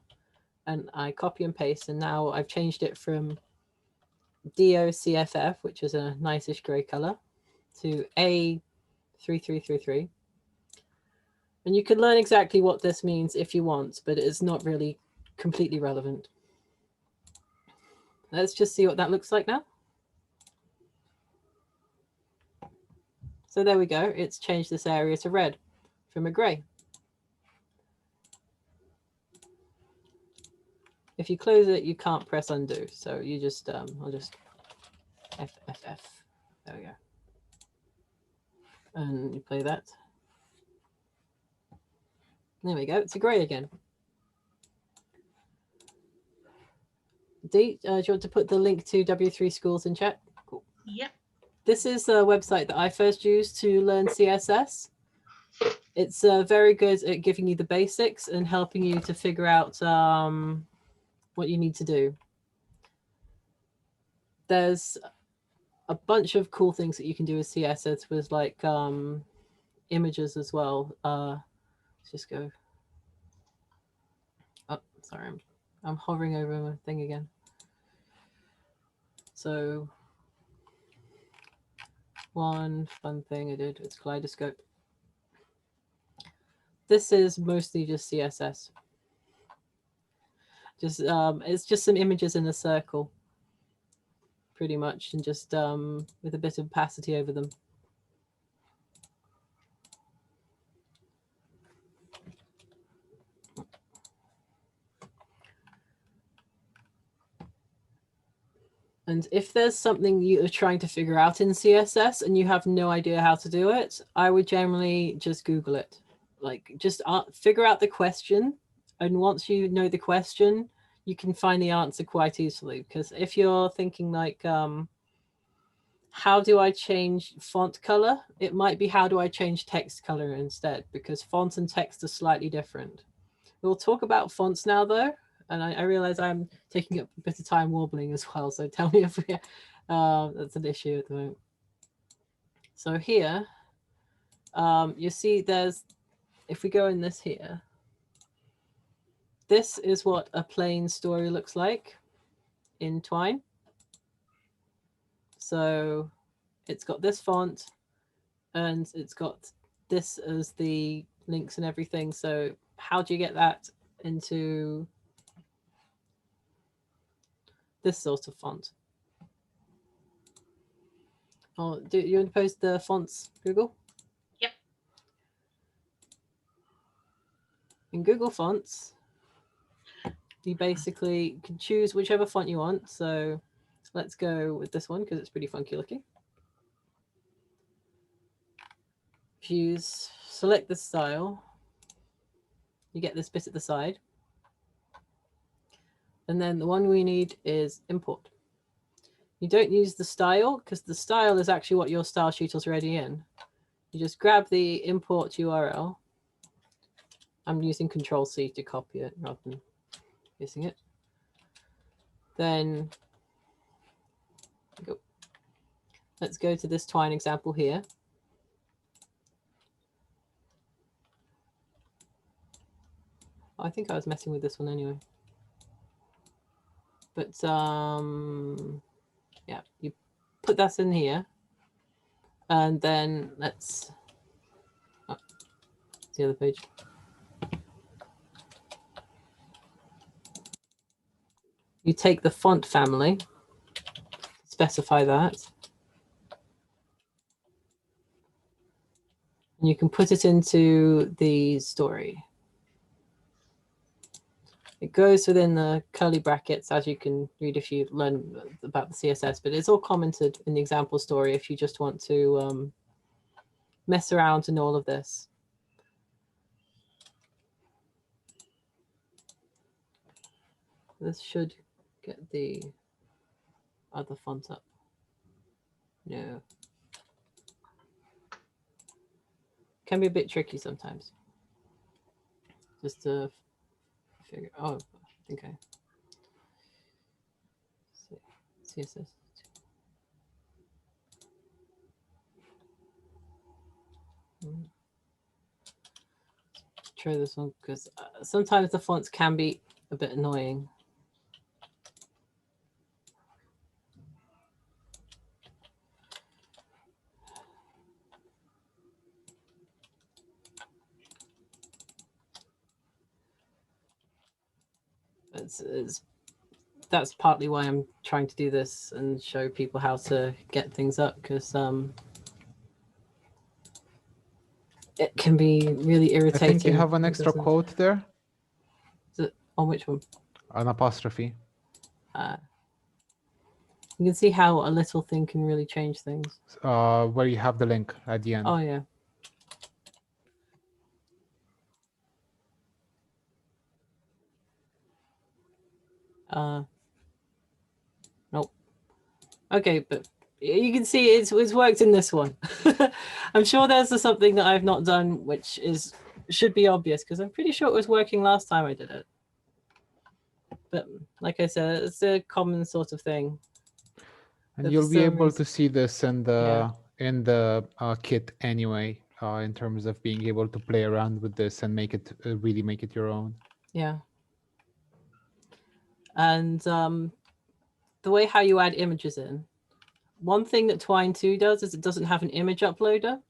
and I copy and paste, and now I've changed it from DOCFF, which is a nice-ish gray color, to A3333. And you can learn exactly what this means if you want, but it's not really completely relevant. Let's just see what that looks like now. So there we go. It's changed this area to red from a gray. If you close it, you can't press undo. So you just, I'll just FFF. There we go. And you play that. There we go. It's a gray again. Dee, do you want to put the link to W3 Schools in chat? Cool. Yep. This is a website that I first used to learn CSS. It's very good at giving you the basics and helping you to figure out what you need to do. There's a bunch of cool things that you can do with CSS with like images as well. Let's just go. Oh, sorry, I'm hovering over my thing again. So one fun thing I did with Kaleidoscope. This is mostly just CSS. Just it's just some images in a circle, pretty much, and just with a bit of opacity over them. And if there's something you're trying to figure out in CSS and you have no idea how to do it, I would generally just Google it. Like, just figure out the question. And once you know the question, you can find the answer quite easily, because if you're thinking like, how do I change font color? It might be how do I change text color instead, because font and text are slightly different. We'll talk about fonts now though, and I realize I'm taking up a bit of time warbling as well, so tell me if that's an issue at the moment. So here, you see there's, if we go in this here, this is what a plain story looks like in Twine. So it's got this font and it's got this as the links and everything. So how do you get that into this sort of font? Oh, do you want to post the fonts, Google? Yep. In Google Fonts, you basically can choose whichever font you want. So let's go with this one because it's pretty funky looking. If you select the style, you get this bit at the side. And then the one we need is import. You don't use the style because the style is actually what your style sheet is already in. You just grab the import URL. I'm using Control-C to copy it rather than using it. Then let's go to this Twine example here. I think I was messing with this one anyway. But yeah, you put that in here. And then let's, oh, the other page. You take the font family, specify that. And you can put it into the story. It goes within the curly brackets, as you can read if you learn about the CSS, but it's all commented in the example story if you just want to mess around in all of this. This should get the other font up. No. Can be a bit tricky sometimes. Just to figure, oh, I think I see CSS. Try this one because sometimes the fonts can be a bit annoying. That's partly why I'm trying to do this and show people how to get things up, because it can be really irritating. I think you have an extra quote there. On which one? An apostrophe. You can see how a little thing can really change things. Where you have the link at the end. Oh, yeah. Nope. Okay, but you can see it's worked in this one. I'm sure there's something that I've not done which should be obvious, because I'm pretty sure it was working last time I did it. But like I said, it's a common sort of thing. And you'll be able to see this in the kit anyway, in terms of being able to play around with this and make it really make it your own. Yeah. And the way how you add images in, one thing that Twine 2 does is it doesn't have an image uploader.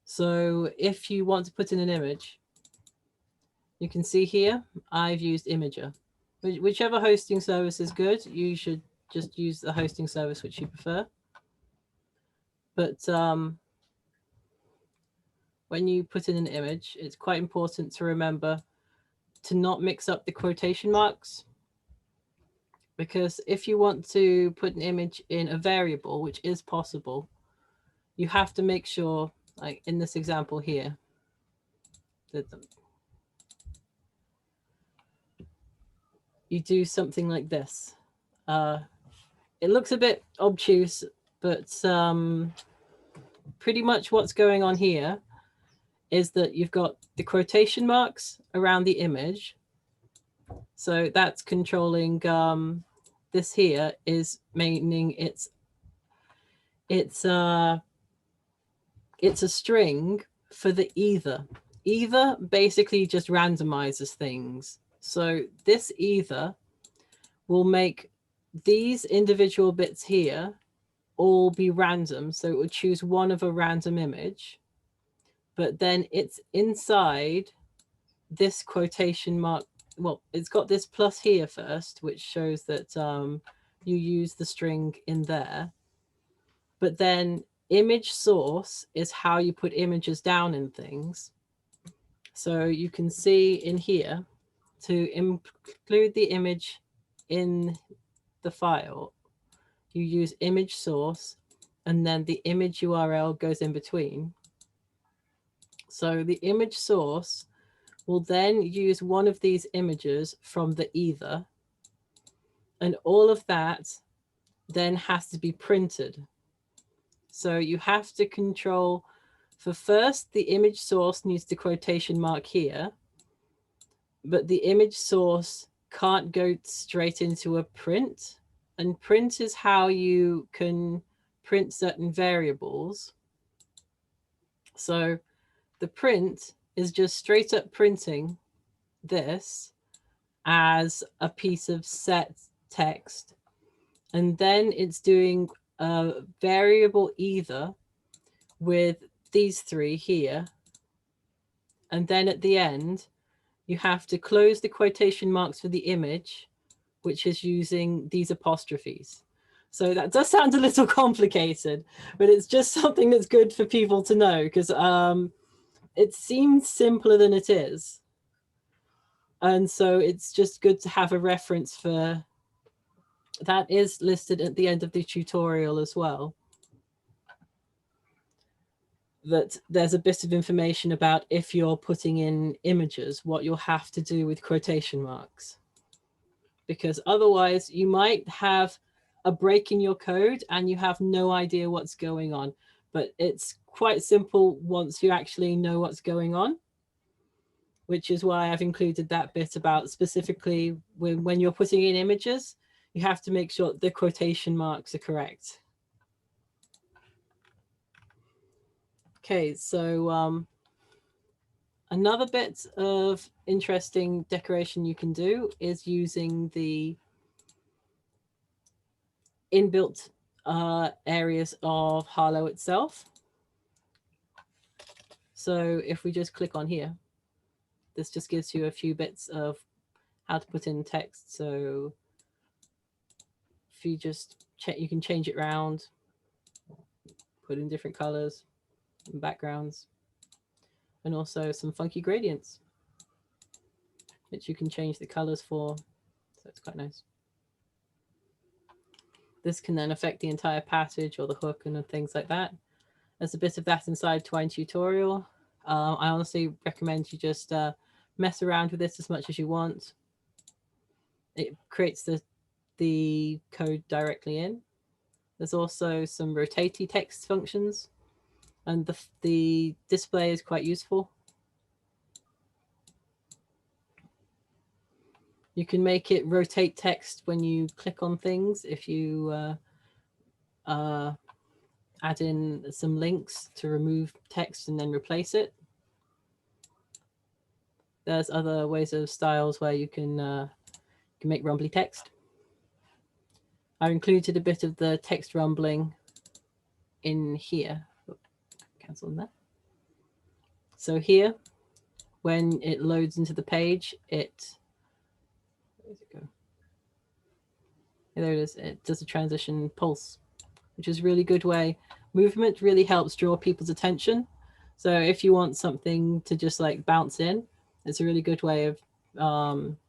So if you want to put in an image, you can see here, I've used Imager. Whichever hosting service is good, you should just use the hosting service which you prefer. But when you put in an image, it's quite important to remember to not mix up the quotation marks. Because if you want to put an image in a variable, which is possible, you have to make sure, like in this example here, that you do something like this. It looks a bit obtuse, but pretty much what's going on here is that you've got the quotation marks around the image. So that's controlling this here is meaning it's a string for the either. Either basically just randomizes things. So this either will make these individual bits here all be random. So it would choose one of a random image, but then it's inside this quotation mark. Well, it's got this plus here first, which shows that you use the string in there. But then image source is how you put images down in things. So you can see in here, to include the image in the file, you use image source, and then the image URL goes in between. So the image source will then use one of these images from the either, and all of that then has to be printed. So you have to control, for first, the image source needs the quotation mark here, but the image source can't go straight into a print. And print is how you can print certain variables. So the print is just straight up printing this as a piece of set text. And then it's doing a variable either with these three here. And then at the end, you have to close the quotation marks for the image, which is using these apostrophes. So that does sound a little complicated, but it's just something that's good for people to know, because it seems simpler than it is. And so it's just good to have a reference for that. Is listed at the end of the tutorial as well, that there's a bit of information about if you're putting in images, what you'll have to do with quotation marks. Because otherwise you might have a break in your code and you have no idea what's going on. But it's quite simple once you actually know what's going on, which is why I've included that bit about specifically when you're putting in images, you have to make sure the quotation marks are correct. Okay, so another bit of interesting decoration you can do is using the inbuilt areas of Harlow itself. So if we just click on here, this just gives you a few bits of how to put in text. So if you just check, you can change it around, put in different colors and backgrounds, and also some funky gradients, which you can change the colors for. So it's quite nice. This can then affect the entire passage or the hook and things like that. There's a bit of that inside Twine tutorial. I honestly recommend you just mess around with this as much as you want. It creates the code directly in. There's also some Rotaty text functions, and the display is quite useful. You can make it rotate text when you click on things. If you add in some links to remove text and then replace it. There's other ways of styles where you can make rumbly text. I've included a bit of the text rumbling in here. Oh, cancel that. So here, when it loads into the page, where does it go? Yeah, there it is. It does a transition pulse, which is a really good way. Movement really helps draw people's attention. So if you want something to just like bounce in, it's a really good way of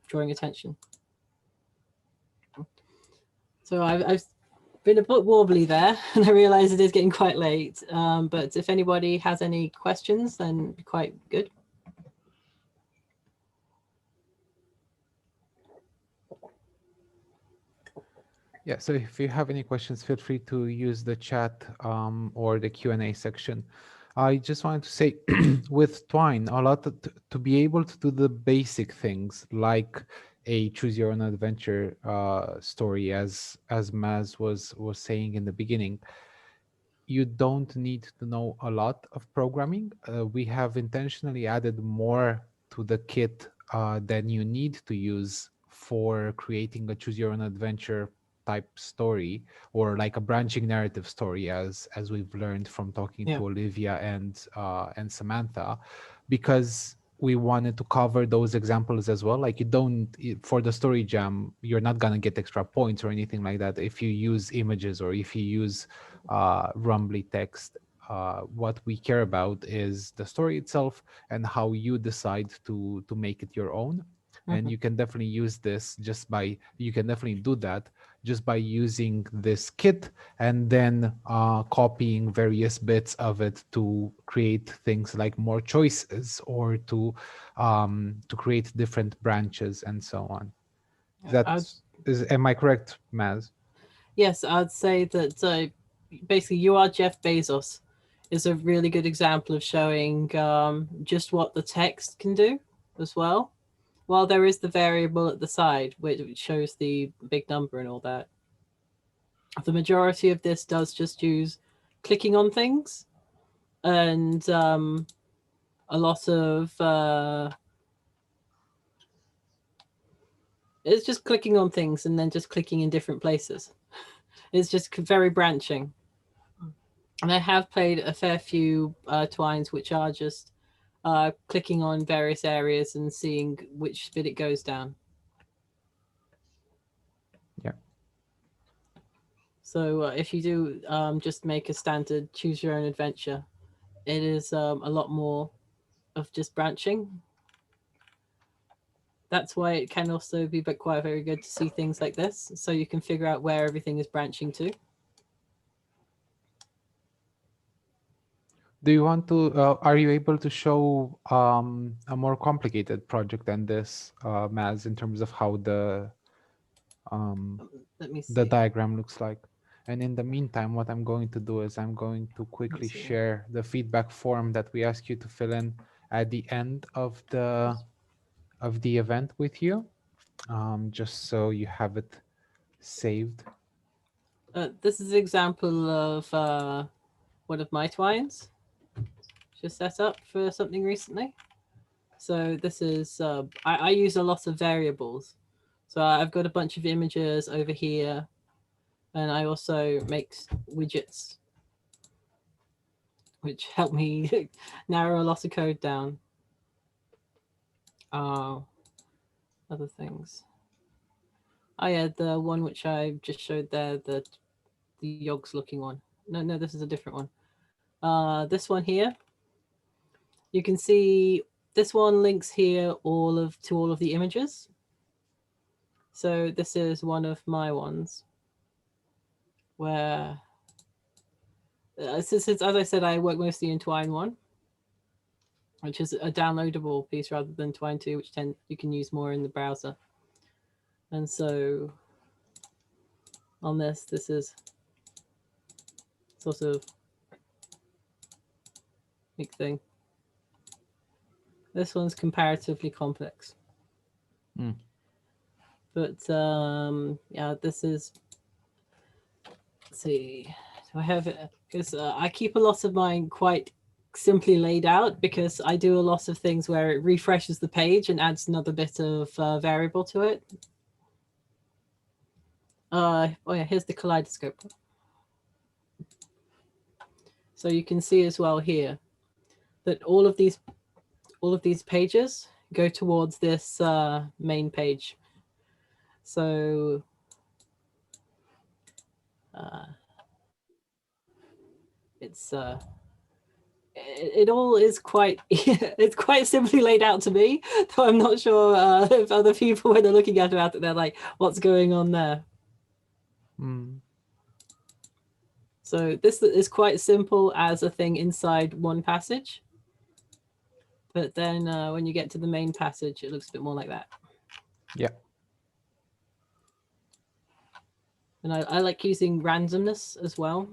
drawing attention. So I've been a bit wobbly there, and I realize it is getting quite late. But if anybody has any questions, then it'd be quite good. Yeah, so if you have any questions, feel free to use the chat or the Q&A section. I just wanted to say with Twine, a lot to be able to do the basic things like a choose your own adventure story, as Maz was saying in the beginning, you don't need to know a lot of programming. We have intentionally added more to the kit than you need to use for creating a choose your own adventure type story, or like a branching narrative story, as we've learned from talking Yeah. to Olivia and Samantha, because we wanted to cover those examples as well. Like, you don't, for the story jam, you're not gonna get extra points or anything like that if you use images or if you use rumbly text. What we care about is the story itself and how you decide to make it your own. And you can definitely use this you can definitely do that just by using this kit and then copying various bits of it to create things like more choices, or to create different branches and so on. Am I correct, Maz? Yes, I'd say that basically You Are Jeff Bezos is a really good example of showing just what the text can do as well. While there is the variable at the side, which shows the big number and all that, the majority of this does just use clicking on things, and a lot of it's just clicking on things and then just clicking in different places. It's just very branching. And I have played a fair few Twines which are just clicking on various areas and seeing which bit it goes down. Yeah. So if you do just make a standard choose your own adventure, it is a lot more of just branching. That's why it can also be quite very good to see things like this, so you can figure out where everything is branching to. Do you want to, are you able to show a more complicated project than this, Maz, in terms of how Let me see. the diagram looks like? And in the meantime, what I'm going to do is I'm going to quickly share the feedback form that we ask you to fill in at the end of the event with you, just so you have it saved. This is an example of one of my Twines just set up for something recently. So this is, I use a lot of variables. So I've got a bunch of images over here, and I also make widgets, which help me narrow a lot of code down. Other things. Oh yeah, the one which I just showed there, the Yogs looking one. No, this is a different one. This one here, you can see this one links here to all of the images. So this is one of my ones where, since as I said, I work mostly in Twine 1, which is a downloadable piece rather than Twine 2, which you can use more in the browser. And so on this is sort of big thing. This one's comparatively complex. But yeah, this is, let's see, do I have it? Because I keep a lot of mine quite simply laid out, because I do a lot of things where it refreshes the page and adds another bit of variable to it. Oh yeah, here's the Kaleidoscope. So you can see as well here that all of these pages go towards this main page. So it's it all is quite it's quite simply laid out to me, though I'm not sure if other people, when they're looking at it, they're like, what's going on there? So this is quite simple as a thing inside one passage, but then when you get to the main passage, it looks a bit more like that. Yeah. And I like using randomness as well.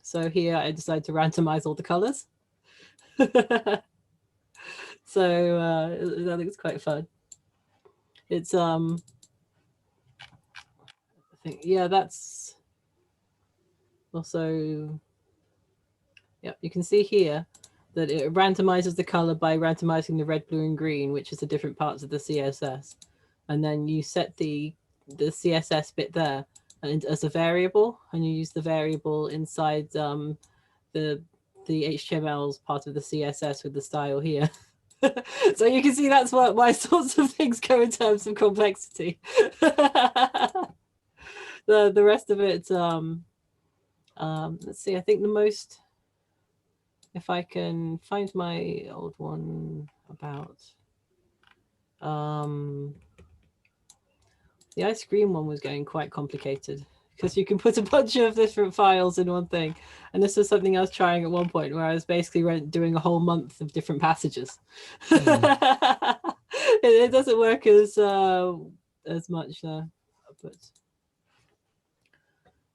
So here I decided to randomize all the colors. So I think it's quite fun. It's I think, yeah, that's also, yeah, you can see here that it randomizes the color by randomizing the red, blue, and green, which is the different parts of the CSS. And then you set the CSS bit there as a variable, and you use the variable inside the HTML's part of the CSS with the style here. So you can see that's what my sorts of things go in terms of complexity. The rest of it, let's see, I think the most, if I can find my old one about the ice cream one was getting quite complicated because you can put a bunch of different files in one thing. And this was something I was trying at one point where I was basically doing a whole month of different passages. It doesn't work as much there, but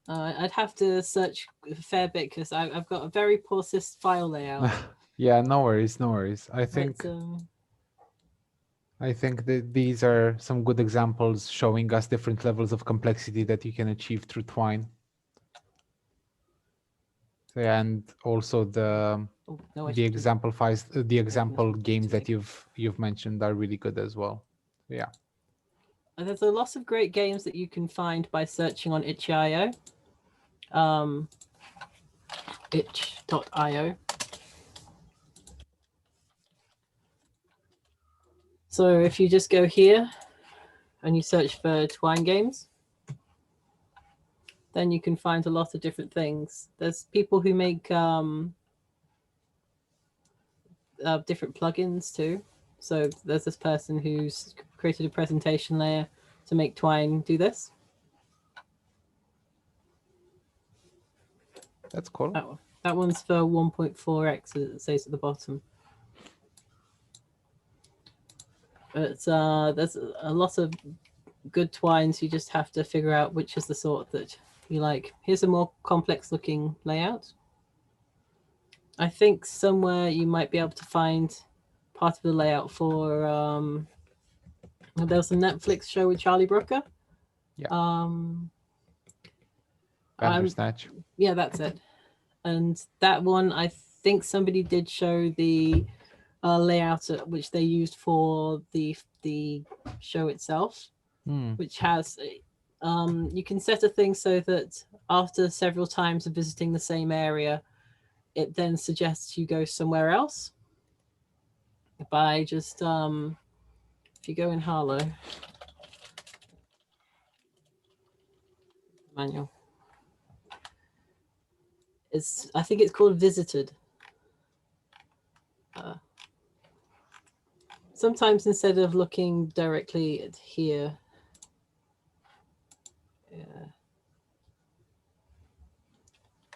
I'd have to search a fair bit because I've got a very poor file layout. Yeah, no worries, no worries. I think that these are some good examples showing us different levels of complexity that you can achieve through Twine. And also the example games that you've mentioned are really good as well. Yeah. And there's a lot of great games that you can find by searching on itch.io. Itch.io. So if you just go here and you search for Twine games, then you can find a lot of different things. There's people who make different plugins too. So there's this person who's created a presentation layer to make Twine do this. That's cool. That one's for 1.4x, as it says at the bottom. But there's a lot of good Twines. You just have to figure out which is the sort that you like. Here's a more complex looking layout. I think somewhere you might be able to find part of the layout for there was a Netflix show with Charlie Brooker. Yeah. Bandersnatch. Yeah, that's it. And that one, I think somebody did show the layout which they used for the show itself, which has you can set a thing so that after several times of visiting the same area, it then suggests you go somewhere else by just if you go in Harlow manual, I think it's called Visited. Sometimes instead of looking directly at here,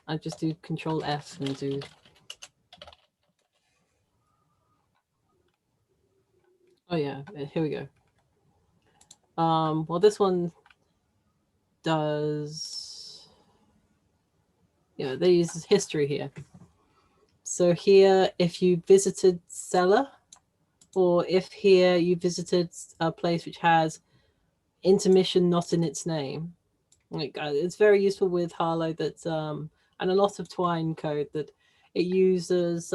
I just do Control F and do. Oh yeah, here we go. Well, this one does. Yeah, they use history here. So here, if you visited Cellar, or if here you visited a place which has intermission not in its name, like it's very useful with Harlow that and a lot of Twine code that it uses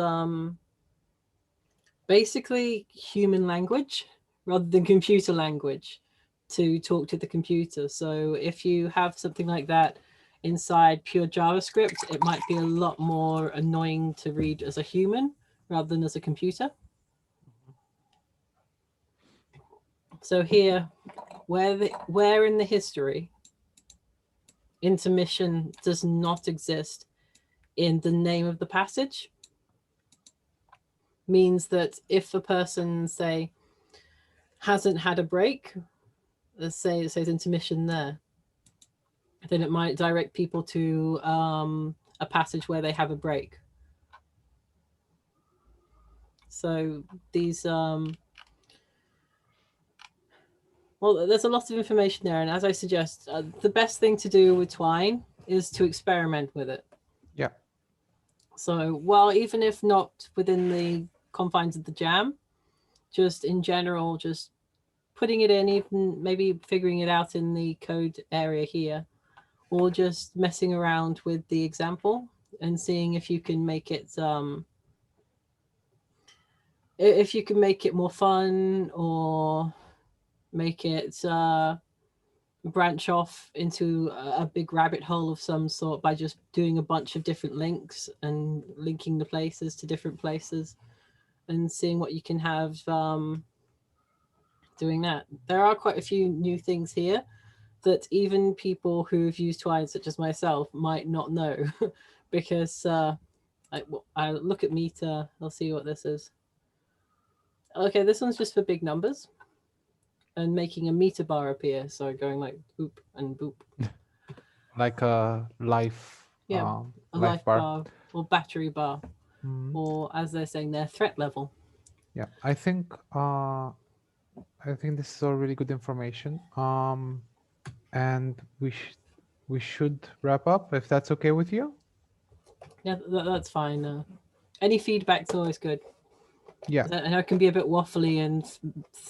basically human language rather than computer language to talk to the computer. So if you have something like that inside pure JavaScript, it might be a lot more annoying to read as a human rather than as a computer. So here, where in the history intermission does not exist in the name of the passage, means that if a person, say, hasn't had a break, let's say it says intermission there, then it might direct people to a passage where they have a break. So these, one Well, there's a lot of information there, and as I suggest, the best thing to do with Twine is to experiment with it. Yeah. So, well, even if not within the confines of the jam, just in general, just putting it in, even maybe figuring it out in the code area here, or just messing around with the example and seeing if you can make it more fun, or make it branch off into a big rabbit hole of some sort by just doing a bunch of different links and linking the places to different places and seeing what you can have doing that. There are quite a few new things here that even people who've used Twine, such as myself, might not know because I look at meter, I'll see what this is. Okay, this one's just for big numbers and making a meter bar appear. So going like boop and boop. Like a life, Yeah, a life bar. or battery bar, Mhm. or as they're saying, their threat level. Yeah, I think this is all really good information. And we should wrap up if that's okay with you. Yeah, that's fine. Any feedback's always good. Yeah. I know it can be a bit waffly and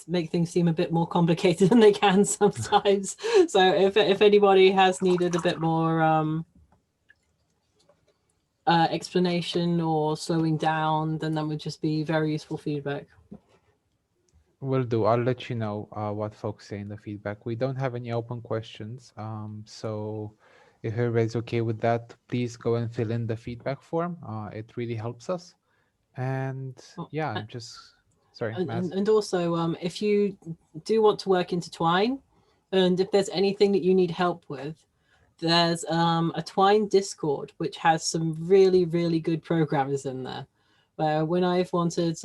make things seem a bit more complicated than they can sometimes. So if anybody has needed a bit more explanation or slowing down, then that would just be very useful feedback. Will do. I'll let you know what folks say in the feedback. We don't have any open questions. So if everybody's okay with that, please go and fill in the feedback form. It really helps us. And yeah, I'm just sorry, Maz. And also, if you do want to work into Twine, and if there's anything that you need help with, there's a Twine Discord which has some really, really good programmers in there. Where when I've wanted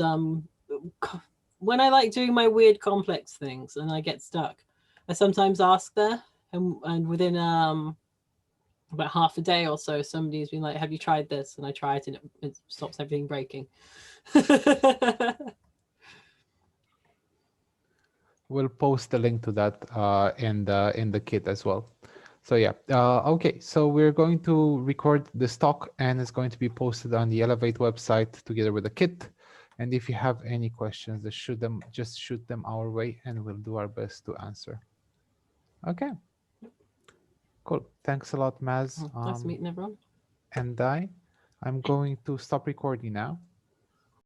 when I like doing my weird complex things and I get stuck, I sometimes ask there, and within about half a day or so, somebody's been like, "Have you tried this?" And I try it, and it stops everything breaking. We'll post the link to that in the kit as well. So yeah, okay. So we're going to record this talk, and it's going to be posted on the Elevate website together with the kit. And if you have any questions, just shoot them our way, and we'll do our best to answer. Okay. Cool. Thanks a lot, Maz. Nice meeting everyone. And I'm going to stop recording now.